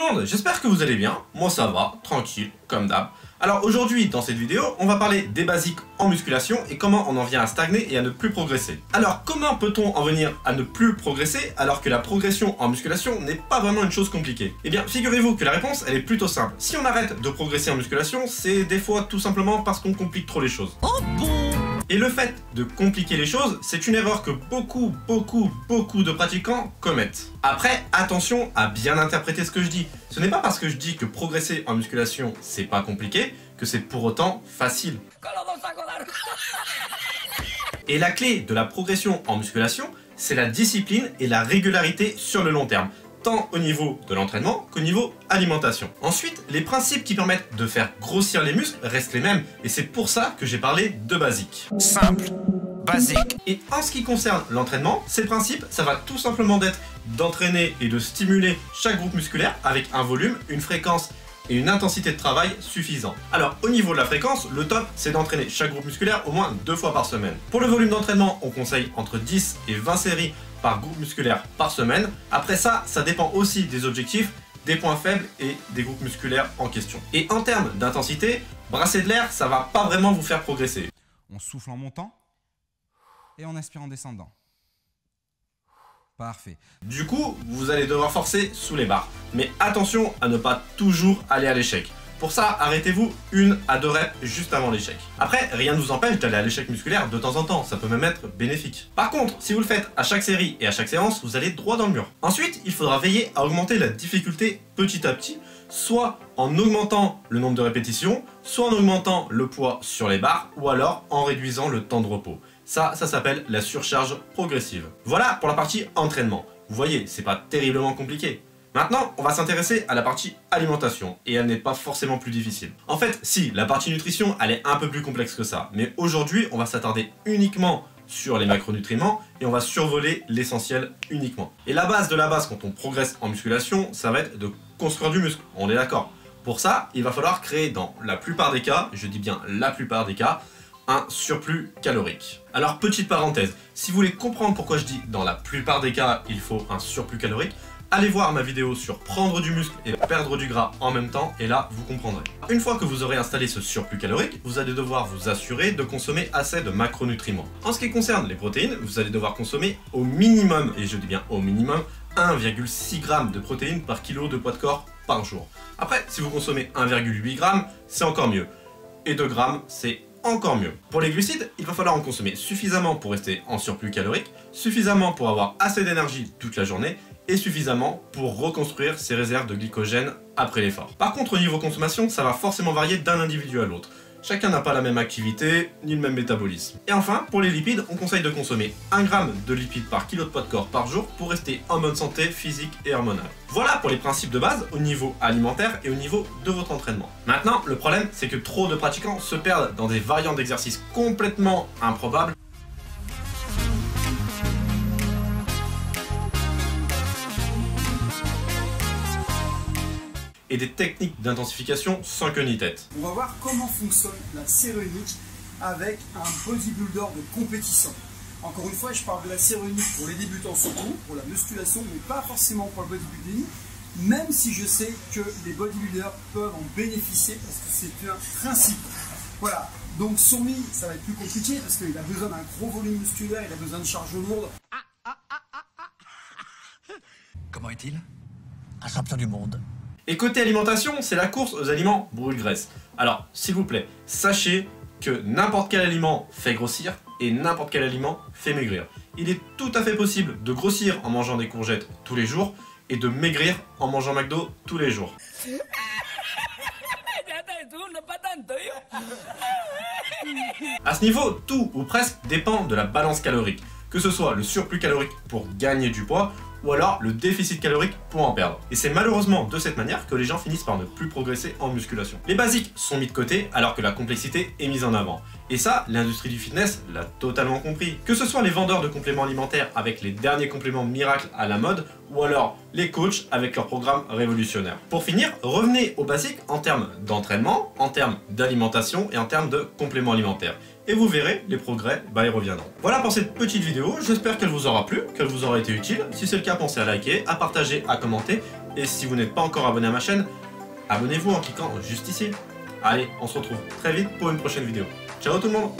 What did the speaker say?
monde, j'espère que vous allez bien, moi ça va, tranquille, comme d'hab. Alors aujourd'hui, dans cette vidéo, on va parler des basiques en musculation et comment on en vient à stagner et à ne plus progresser. Alors comment peut-on en venir à ne plus progresser alors que la progression en musculation n'est pas vraiment une chose compliquée? Eh bien, figurez-vous que la réponse, elle est plutôt simple. Si on arrête de progresser en musculation, c'est des fois tout simplement parce qu'on complique trop les choses. Oh bon! Et le fait de compliquer les choses, c'est une erreur que beaucoup de pratiquants commettent. Après, attention à bien interpréter ce que je dis. Ce n'est pas parce que je dis que progresser en musculation, c'est pas compliqué, que c'est pour autant facile. Et la clé de la progression en musculation, c'est la discipline et la régularité sur le long terme, tant au niveau de l'entraînement qu'au niveau alimentation. Ensuite, les principes qui permettent de faire grossir les muscles restent les mêmes, et c'est pour ça que j'ai parlé de basique. Simple, basique. Et en ce qui concerne l'entraînement, ces principes, ça va tout simplement d'être d'entraîner et de stimuler chaque groupe musculaire avec un volume, une fréquence et une intensité de travail suffisant. Alors au niveau de la fréquence, le top c'est d'entraîner chaque groupe musculaire au moins 2 fois par semaine. Pour le volume d'entraînement, on conseille entre 10 et 20 séries par groupe musculaire par semaine. Après ça, ça dépend aussi des objectifs, des points faibles et des groupes musculaires en question. Et en termes d'intensité, brasser de l'air, ça va pas vraiment vous faire progresser. On souffle en montant et on aspire en descendant. Parfait. Du coup, vous allez devoir forcer sous les barres. Mais attention à ne pas toujours aller à l'échec. Pour ça, arrêtez-vous 1 à 2 reps juste avant l'échec. Après, rien ne vous empêche d'aller à l'échec musculaire de temps en temps, ça peut même être bénéfique. Par contre, si vous le faites à chaque série et à chaque séance, vous allez droit dans le mur. Ensuite, il faudra veiller à augmenter la difficulté petit à petit, soit en augmentant le nombre de répétitions, soit en augmentant le poids sur les barres, ou alors en réduisant le temps de repos. Ça s'appelle la surcharge progressive. Voilà pour la partie entraînement. Vous voyez, c'est pas terriblement compliqué. Maintenant, on va s'intéresser à la partie alimentation, et elle n'est pas forcément plus difficile. En fait, si, la partie nutrition, elle est un peu plus complexe que ça, mais aujourd'hui, on va s'attarder uniquement sur les macronutriments, et on va survoler l'essentiel uniquement. Et la base de la base, quand on progresse en musculation, ça va être de construire du muscle, on est d'accord. Pour ça, il va falloir créer dans la plupart des cas, je dis bien la plupart des cas, un surplus calorique. Alors petite parenthèse, si vous voulez comprendre pourquoi je dis dans la plupart des cas il faut un surplus calorique, allez voir ma vidéo sur prendre du muscle et perdre du gras en même temps et là vous comprendrez. Une fois que vous aurez installé ce surplus calorique, vous allez devoir vous assurer de consommer assez de macronutriments. En ce qui concerne les protéines, vous allez devoir consommer au minimum, et je dis bien au minimum, 1,6 g de protéines par kilo de poids de corps par jour. Après, si vous consommez 1,8 g, c'est encore mieux. Et 2 grammes, c'est encore mieux. Pour les glucides, il va falloir en consommer suffisamment pour rester en surplus calorique, suffisamment pour avoir assez d'énergie toute la journée et suffisamment pour reconstruire ses réserves de glycogène après l'effort. Par contre, au niveau consommation, ça va forcément varier d'un individu à l'autre. Chacun n'a pas la même activité, ni le même métabolisme. Et enfin, pour les lipides, on conseille de consommer 1 g de lipides par kilo de poids de corps par jour pour rester en bonne santé physique et hormonale. Voilà pour les principes de base au niveau alimentaire et au niveau de votre entraînement. Maintenant, le problème, c'est que trop de pratiquants se perdent dans des variantes d'exercices complètement improbables et des techniques d'intensification sans queue ni tête. On va voir comment fonctionne la sérounique avec un bodybuilder de compétition. Encore une fois, je parle de la sérounique pour les débutants surtout, pour la musculation, mais pas forcément pour le bodybuilding, même si je sais que les bodybuilders peuvent en bénéficier parce que c'est un principe. Voilà, donc Sourmy, ça va être plus compliqué parce qu'il a besoin d'un gros volume musculaire, il a besoin de charges lourdes. Comment est-il? Un champion du monde. Et côté alimentation, c'est la course aux aliments brûle-graisse. Alors, s'il vous plaît, sachez que n'importe quel aliment fait grossir et n'importe quel aliment fait maigrir. Il est tout à fait possible de grossir en mangeant des courgettes tous les jours et de maigrir en mangeant McDo tous les jours. À ce niveau, tout ou presque dépend de la balance calorique, que ce soit le surplus calorique pour gagner du poids ou alors le déficit calorique pour en perdre. Et c'est malheureusement de cette manière que les gens finissent par ne plus progresser en musculation. Les basiques sont mis de côté alors que la complexité est mise en avant. Et ça, l'industrie du fitness l'a totalement compris. Que ce soit les vendeurs de compléments alimentaires avec les derniers compléments miracles à la mode, ou alors les coachs avec leurs programmes révolutionnaires. Pour finir, revenez aux basiques en termes d'entraînement, en termes d'alimentation et en termes de compléments alimentaires. Et vous verrez, les progrès, ils reviendront. Voilà pour cette petite vidéo, j'espère qu'elle vous aura plu, qu'elle vous aura été utile. Si c'est le cas, pensez à liker, à partager, à commenter Et si vous n'êtes pas encore abonné à ma chaîne, abonnez-vous en cliquant juste ici. Allez, on se retrouve très vite pour une prochaine vidéo. Ciao tout le monde!